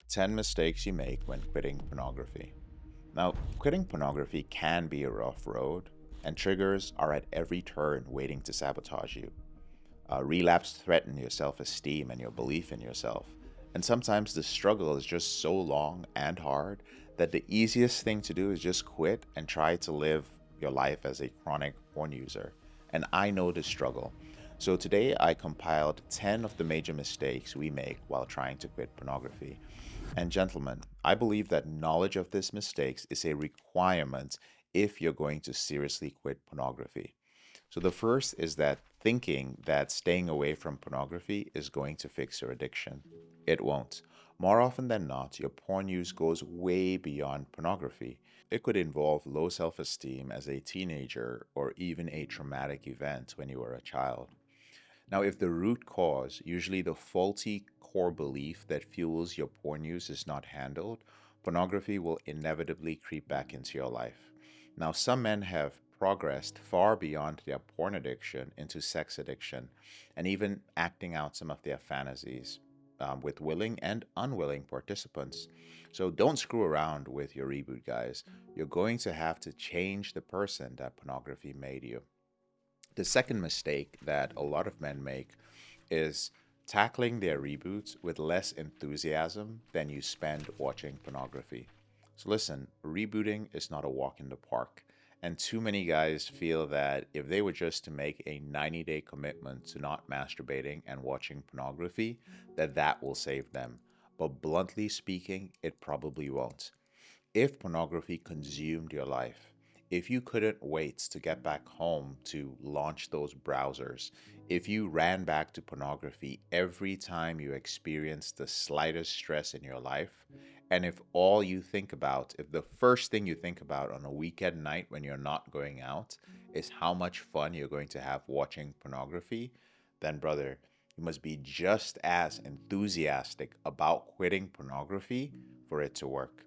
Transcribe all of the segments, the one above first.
10 mistakes you make when quitting pornography. Now, quitting pornography can be a rough road, and triggers are at every turn waiting to sabotage you. Relapse threaten your self esteem and your belief in yourself. And sometimes the struggle is just so long and hard that the easiest thing to do is just quit and try to live your life as a chronic porn user. And I know the struggle. So today I compiled 10 of the major mistakes we make while trying to quit pornography. And gentlemen, I believe that knowledge of these mistakes is a requirement if you're going to seriously quit pornography. So the first is that thinking that staying away from pornography is going to fix your addiction. It won't. More often than not, your porn use goes way beyond pornography. It could involve low self esteem as a teenager or even a traumatic event when you were a child. Now, if the root cause, usually the faulty core belief that fuels your porn use, is not handled, pornography will inevitably creep back into your life. Now, some men have progressed far beyond their porn addiction into sex addiction and even acting out some of their fantasies with willing and unwilling participants. So don't screw around with your reboot, guys. You're going to have to change the person that pornography made you. The second mistake that a lot of men make is tackling their reboots with less enthusiasm than you spend watching pornography. So, listen, rebooting is not a walk in the park. And too many guys feel that if they were just to make a 90-day commitment to not masturbating and watching pornography, that will save them. But bluntly speaking, it probably won't. If pornography consumed your life, if you couldn't wait to get back home to launch those browsers, if you ran back to pornography every time you experienced the slightest stress in your life, and if all you think about, if the first thing you think about on a weekend night when you're not going out is how much fun you're going to have watching pornography, then, brother, you must be just as enthusiastic about quitting pornography for it to work.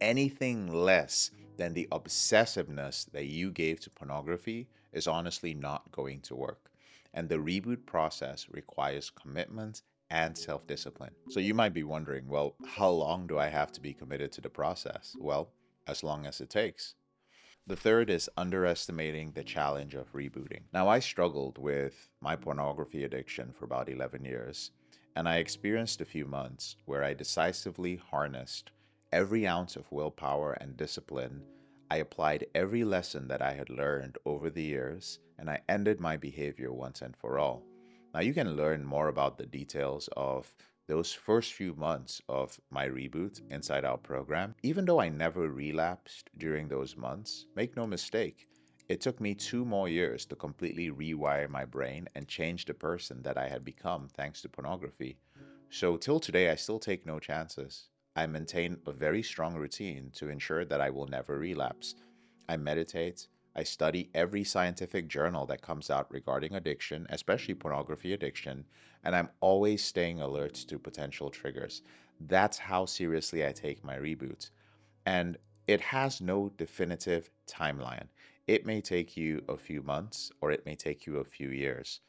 Anything less than the obsessiveness that you gave to pornography is honestly not going to work. And the reboot process requires commitment and self discipline. So you might be wondering, well, how long do I have to be committed to the process? Well, as long as it takes. The third is underestimating the challenge of rebooting. Now, I struggled with my pornography addiction for about 11 years, and I experienced a few months where I decisively harnessed every ounce of willpower and discipline. I applied every lesson that I had learned over the years, and I ended my behavior once and for all. Now, you can learn more about the details of those first few months of my reboot inside our program. Even though I never relapsed during those months, make no mistake, it took me 2 more years to completely rewire my brain and change the person that I had become thanks to pornography. So, till today, I still take no chances. I maintain a very strong routine to ensure that I will never relapse. I meditate. I study every scientific journal that comes out regarding addiction, especially pornography addiction, and I'm always staying alert to potential triggers. That's how seriously I take my reboot. And it has no definitive timeline. It may take you a few months or it may take you a few years,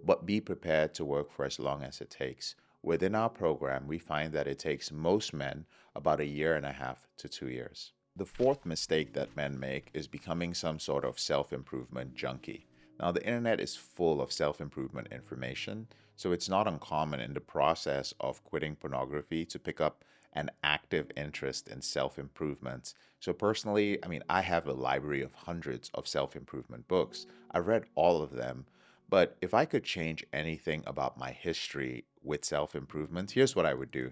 but be prepared to work for as long as it takes. Within our program, we find that it takes most men about a year and a half to 2 years. The fourth mistake that men make is becoming some sort of self improvement junkie. Now, the internet is full of self improvement information, so it's not uncommon in the process of quitting pornography to pick up an active interest in self improvement. So, personally, I have a library of hundreds of self improvement books. I've read all of them. But if I could change anything about my history with self improvement, here's what I would do.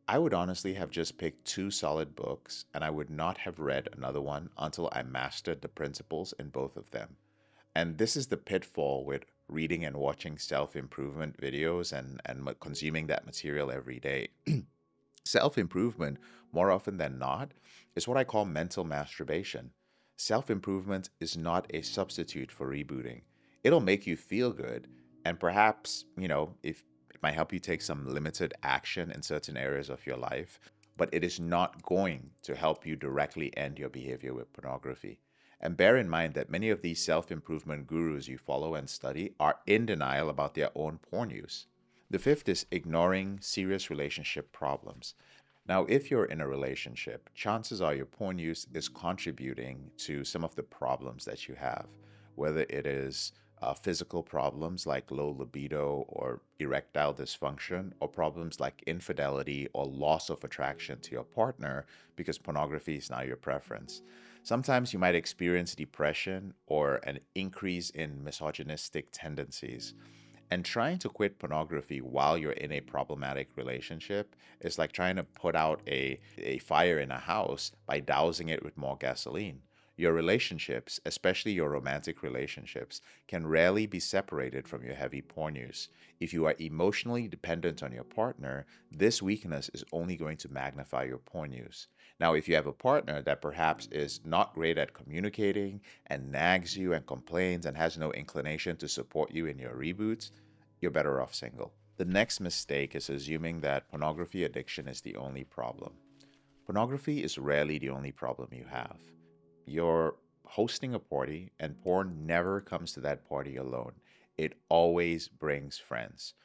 I would honestly have just picked two solid books, and I would not have read another one until I mastered the principles in both of them. And this is the pitfall with reading and watching self improvement videos and consuming that material every day. Self improvement, more often than not, is what I call mental masturbation. Self improvement is not a substitute for rebooting. It'll make you feel good, and perhaps, if it might help you take some limited action in certain areas of your life, but it is not going to help you directly end your behavior with pornography. And bear in mind that many of these self improvement gurus you follow and study are in denial about their own porn use. The fifth is ignoring serious relationship problems. Now, if you're in a relationship, chances are your porn use is contributing to some of the problems that you have, whether it is physical problems like low libido or erectile dysfunction, or problems like infidelity or loss of attraction to your partner because pornography is now your preference. Sometimes you might experience depression or an increase in misogynistic tendencies. And trying to quit pornography while you're in a problematic relationship is like trying to put out a fire in a house by dousing it with more gasoline. Your relationships, especially your romantic relationships, can rarely be separated from your heavy porn use. If you are emotionally dependent on your partner, this weakness is only going to magnify your porn use. Now, if you have a partner that perhaps is not great at communicating and nags you and complains and has no inclination to support you in your reboots, you're better off single. The next mistake is assuming that pornography addiction is the only problem. Pornography is rarely the only problem you have. You're hosting a party, and porn never comes to that party alone. It always brings friends.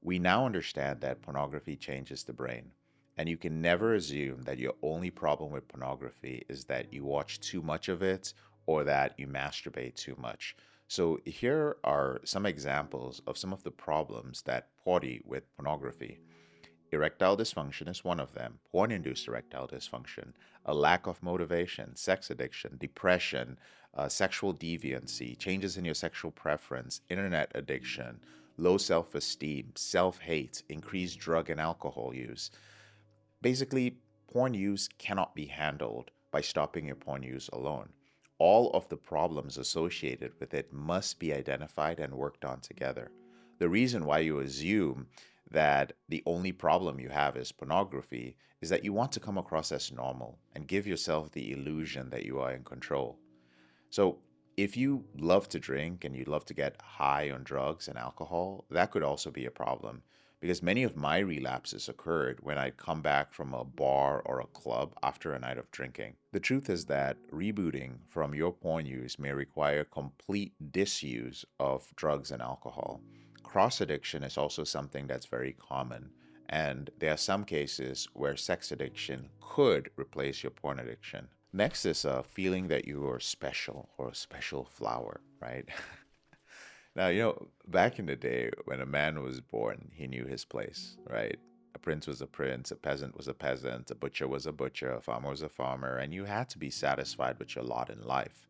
We now understand that pornography changes the brain, and you can never assume that your only problem with pornography is that you watch too much of it or that you masturbate too much. So, here are some examples of some of the problems that party with pornography. Erectile dysfunction is one of them. Porn induced erectile dysfunction, a lack of motivation, sex addiction, depression, sexual deviancy, changes in your sexual preference, internet addiction, low self esteem, self hate, increased drug and alcohol use. Basically, porn use cannot be handled by stopping your porn use alone. All of the problems associated with it must be identified and worked on together. The reason why you assume that the only problem you have is pornography is that you want to come across as normal and give yourself the illusion that you are in control. So, if you love to drink and you love to get high on drugs and alcohol, that could also be a problem because many of my relapses occurred when I'd come back from a bar or a club after a night of drinking. The truth is that rebooting from your porn use may require complete disuse of drugs and alcohol. Cross addiction is also something that's very common, and there are some cases where sex addiction could replace your porn addiction. Next is a feeling that you are special or a special flower, right? Now, back in the day when a man was born, he knew his place, right? A prince was a prince, a peasant was a peasant, a butcher was a butcher, a farmer was a farmer, and you had to be satisfied with your lot in life.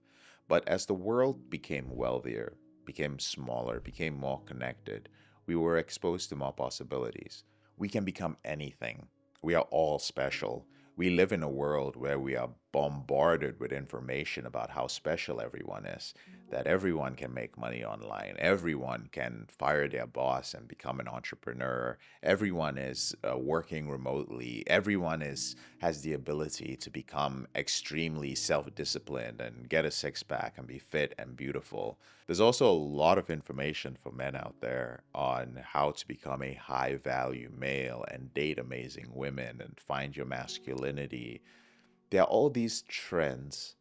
But as the world became wealthier, became smaller, became more connected, we were exposed to more possibilities. We can become anything. We are all special. We live in a world where we are bombarded with information about how special everyone is, that everyone can make money online, everyone can fire their boss and become an entrepreneur, everyone is working remotely, everyone has the ability to become extremely self-disciplined and get a six-pack and be fit and beautiful. There's also a lot of information for men out there on how to become a high value male and date amazing women and find your masculinity. There are all these trends,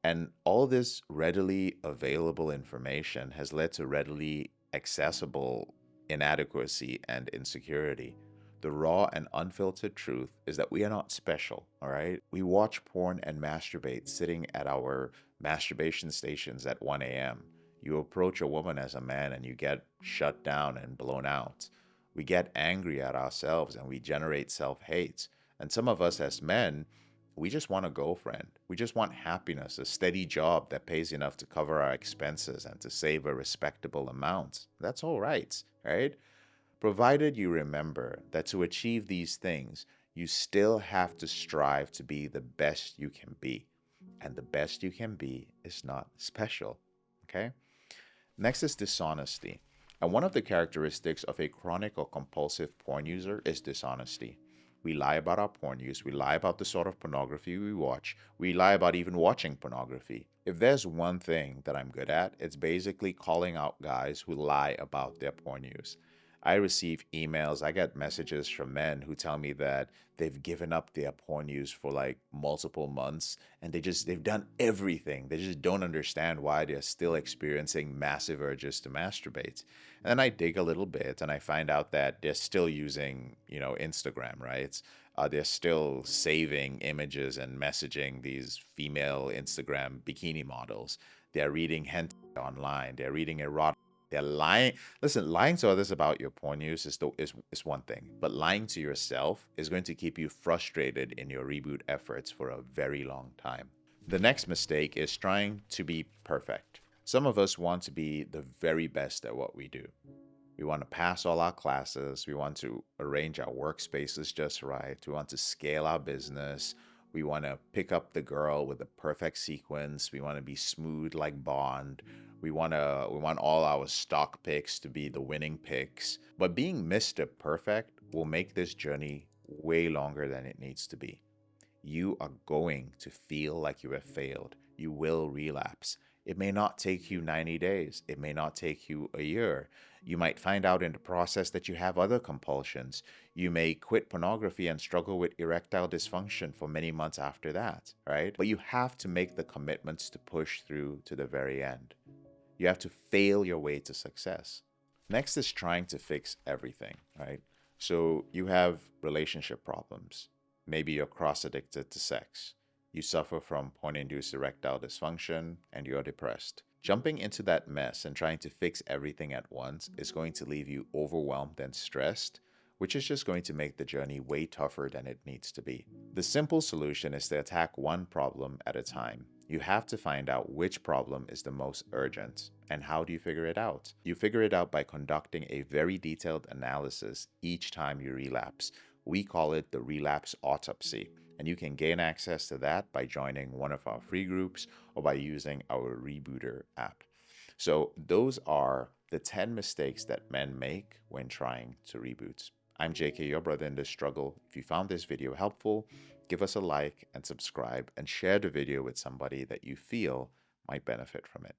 and all this readily available information has led to readily accessible inadequacy and insecurity. The raw and unfiltered truth is that we are not special, all right? We watch porn and masturbate sitting at our masturbation stations at 1 a.m. You approach a woman as a man and you get shut down and blown out. We get angry at ourselves and we generate self hate. And some of us as men, we just want a girlfriend. We just want happiness, a steady job that pays enough to cover our expenses and to save a respectable amount. That's all right? Provided you remember that to achieve these things, you still have to strive to be the best you can be. And the best you can be is not special, okay? Next is dishonesty. And one of the characteristics of a chronic or compulsive porn user is dishonesty. We lie about our porn use. We lie about the sort of pornography we watch. We lie about even watching pornography. If there's one thing that I'm good at, it's basically calling out guys who lie about their porn use. I receive emails, I get messages from men who tell me that they've given up their porn use for like multiple months and they've done everything. They just don't understand why they're still experiencing massive urges to masturbate. And then I dig a little bit and I find out that they're still using, Instagram, right? They're still saving images and messaging these female Instagram bikini models. They're reading hentai online. They're reading erotic. They're lying. Listen, lying to others about your porn use is one thing, but lying to yourself is going to keep you frustrated in your reboot efforts for a very long time. The next mistake is trying to be perfect. Some of us want to be the very best at what we do. We want to pass all our classes. We want to arrange our workspaces just right. We want to scale our business. We want to pick up the girl with the perfect sequence. We want to be smooth like Bond. We want all our stock picks to be the winning picks. But being Mr. Perfect will make this journey way longer than it needs to be. You are going to feel like you have failed. You will relapse. It may not take you 90 days. It may not take you a year. You might find out in the process that you have other compulsions. You may quit pornography and struggle with erectile dysfunction for many months after that, right? But you have to make the commitments to push through to the very end. You have to fail your way to success. Next is trying to fix everything, right? So you have relationship problems. Maybe you're cross addicted to sex. You suffer from porn induced erectile dysfunction and you're depressed. Jumping into that mess and trying to fix everything at once is going to leave you overwhelmed and stressed, which is just going to make the journey way tougher than it needs to be. The simple solution is to attack one problem at a time. You have to find out which problem is the most urgent. And how do you figure it out? You figure it out by conducting a very detailed analysis each time you relapse. We call it the relapse autopsy. And you can gain access to that by joining one of our free groups or by using our Rebooter app. So, those are the 10 mistakes that men make when trying to reboot. I'm JK, your brother in this struggle. If you found this video helpful, give us a like and subscribe and share the video with somebody that you feel might benefit from it.